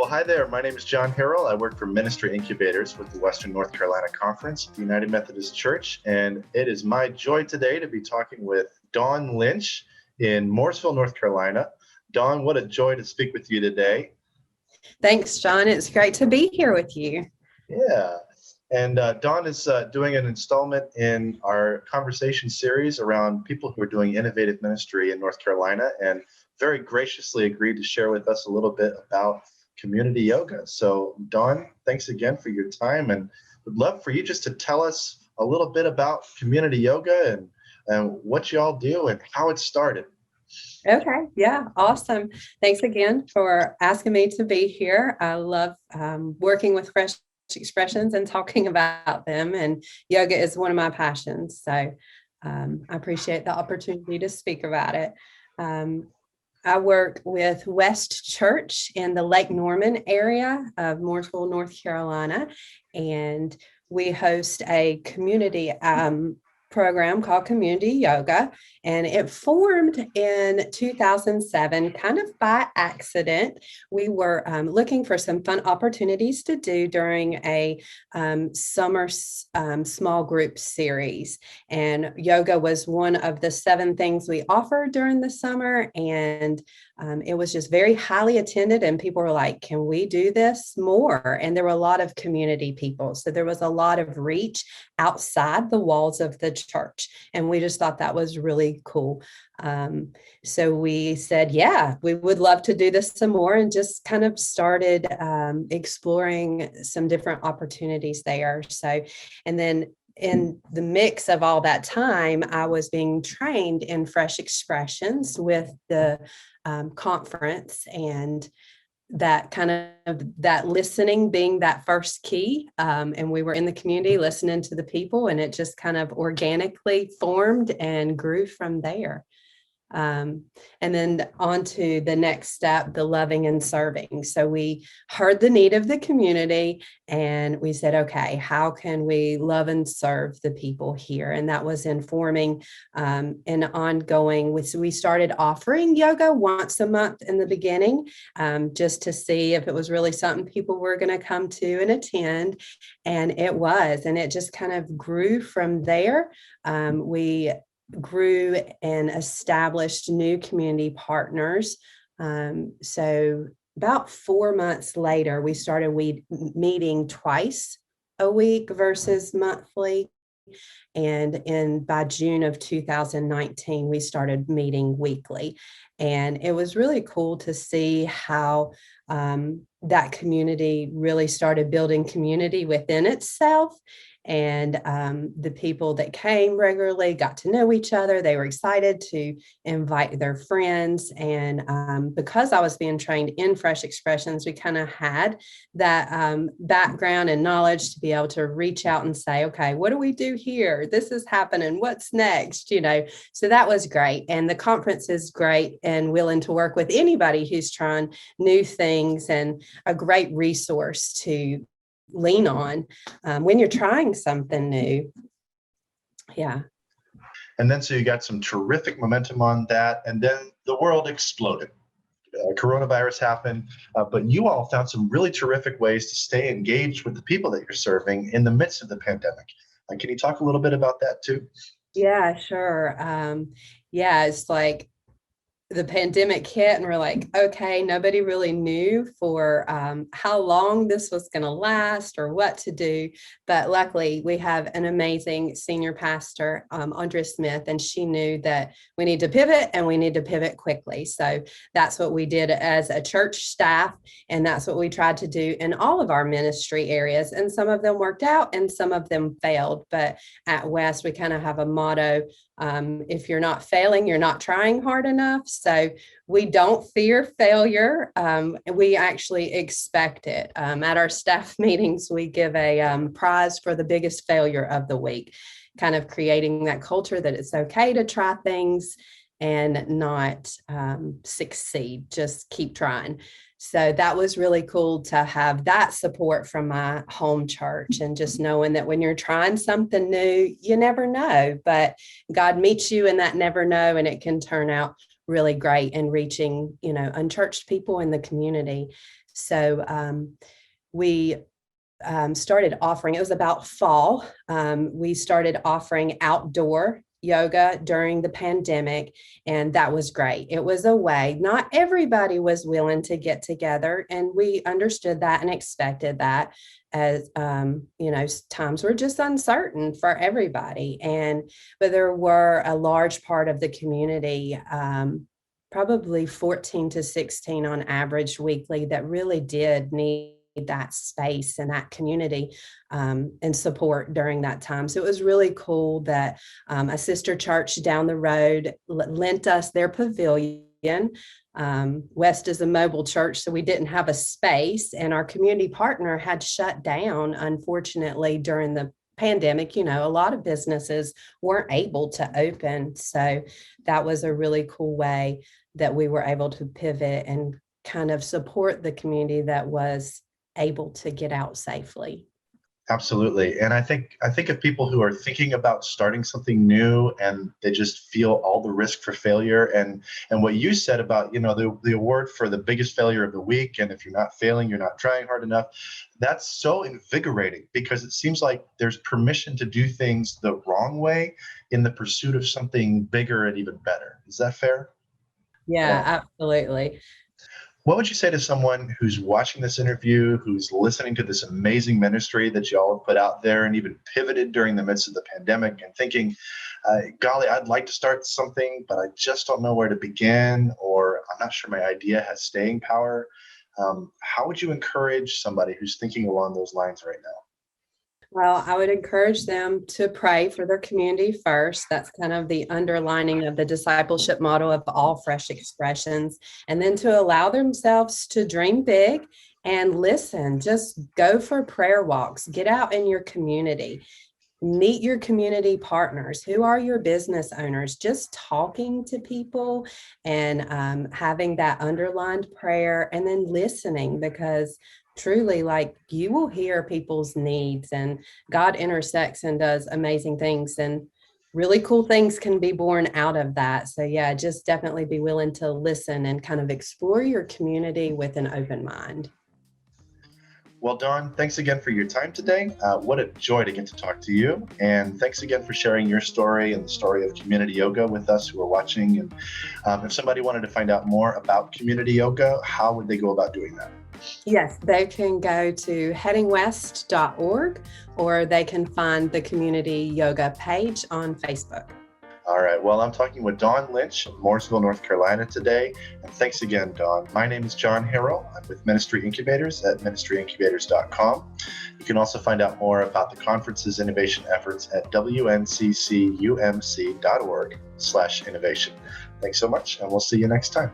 Well, hi there. My name is John Harrell. I work for Ministry Incubators with the Western North Carolina Conference, the United Methodist Church, and it is my joy today to be talking with Dawn Lynch in Mooresville, North Carolina. Dawn, what a joy to speak with you today. Thanks, John. It's great to be here with you. Yeah. And Dawn is doing an installment in our conversation series around people who are doing innovative ministry in North Carolina, and very graciously agreed to share with us a little bit about community yoga. So Dawn, thanks again for your time, and would love for you just to tell us a little bit about community yoga and what you all do and how it started. Okay. Yeah. Awesome. Thanks again for asking me to be here. I love working with fresh expressions and talking about them. And yoga is one of my passions. So I appreciate the opportunity to speak about it. I work with West Church in the Lake Norman area of Mooresville, North Carolina, and we host a community program called Community Yoga, and it formed in 2007 kind of by accident. We were looking for some fun opportunities to do during a summer small group series, and yoga was one of the 7 things we offered during the summer, and it was just very highly attended, and people were like, can we do this more? And there were a lot of community people, so there was a lot of reach outside the walls of the church, and we just thought that was really cool. So we said, yeah, we would love to do this some more, and just kind of started exploring some different opportunities there. So, and then in the mix of all that time, I was being trained in fresh expressions with the conference, and that kind of that listening being that first key. And we were in the community listening to the people, and it just kind of organically formed and grew from there. And then on to the next step, the loving and serving. So we heard the need of the community, and we said, okay, how can we love and serve the people here? And that was informing an ongoing, we started offering yoga once a month in the beginning, just to see if it was really something people were going to come to and attend. And it was, and it just kind of grew from there. We grew and established new community partners. So about 4 months later, we started meeting twice a week versus monthly. And by June of 2019, we started meeting weekly. And it was really cool to see how that community really started building community within itself. And the people that came regularly got to know each other. They were excited to invite their friends. And because I was being trained in fresh expressions, we kind of had that background and knowledge to be able to reach out and say, okay, what do we do here? This is happening. What's next? So that was great. And the conference is great and willing to work with anybody who's trying new things, and a great resource to lean on when you're trying something new. Yeah. And then so you got some terrific momentum on that, and then the world exploded. Coronavirus happened, but you all found some really terrific ways to stay engaged with the people that you're serving in the midst of the pandemic. Can you talk a little bit about that too? Yeah, sure. Yeah, it's like the pandemic hit, and we're like, okay, nobody really knew for how long this was going to last or what to do. But luckily, we have an amazing senior pastor, Andrea Smith, and she knew that we need to pivot, and we need to pivot quickly. So that's what we did as a church staff, and that's what we tried to do in all of our ministry areas. And some of them worked out, and some of them failed. But at West, we kind of have a motto: if you're not failing, you're not trying hard enough. So we don't fear failure. We actually expect it. At our staff meetings, we give a prize for the biggest failure of the week, kind of creating that culture that it's okay to try things and not succeed, just keep trying. So that was really cool to have that support from my home church, and just knowing that when you're trying something new, you never know, but God meets you in that never know, and it can turn out really great in reaching, unchurched people in the community. So we started offering, it was about fall. We started offering outdoor yoga during the pandemic, and that was great. It was a way, not everybody was willing to get together, and we understood that and expected that, as times were just uncertain for everybody. But there were a large part of the community, probably 14 to 16 on average weekly, that really did need that space and that community and support during that time. So it was really cool that a sister church down the road lent us their pavilion. West is a mobile church, so we didn't have a space, and our community partner had shut down, unfortunately, during the pandemic. A lot of businesses weren't able to open. So that was a really cool way that we were able to pivot and kind of support the community that was able to get out safely. Absolutely. And I think of people who are thinking about starting something new and they just feel all the risk for failure. And what you said about, the award for the biggest failure of the week. And if you're not failing, you're not trying hard enough. That's so invigorating, because it seems like there's permission to do things the wrong way in the pursuit of something bigger and even better. Is that fair? Yeah, absolutely. What would you say to someone who's watching this interview, who's listening to this amazing ministry that y'all have put out there and even pivoted during the midst of the pandemic and thinking, golly, I'd like to start something, but I just don't know where to begin, or I'm not sure my idea has staying power. How would you encourage somebody who's thinking along those lines right now? Well, I would encourage them to pray for their community first. That's kind of the underlining of the discipleship model of all Fresh Expressions. And then to allow themselves to dream big and listen. Just go for prayer walks. Get out in your community. Meet your community partners. Who are your business owners? Just talking to people and having that underlined prayer, and then listening, because truly, like, you will hear people's needs, and God intersects and does amazing things, and really cool things can be born out of that. So yeah, just definitely be willing to listen and kind of explore your community with an open mind. Well, Dawn, thanks again for your time today. What a joy to get to talk to you. And thanks again for sharing your story and the story of community yoga with us who are watching. And if somebody wanted to find out more about community yoga, how would they go about doing that? Yes, they can go to headingwest.org, or they can find the community yoga page on Facebook. All right. Well, I'm talking with Dawn Lynch of Mooresville, North Carolina today. And thanks again, Dawn. My name is John Harrell. I'm with Ministry Incubators at ministryincubators.com. You can also find out more about the conference's innovation efforts at WNCCUMC.org/innovation. Thanks so much, and we'll see you next time.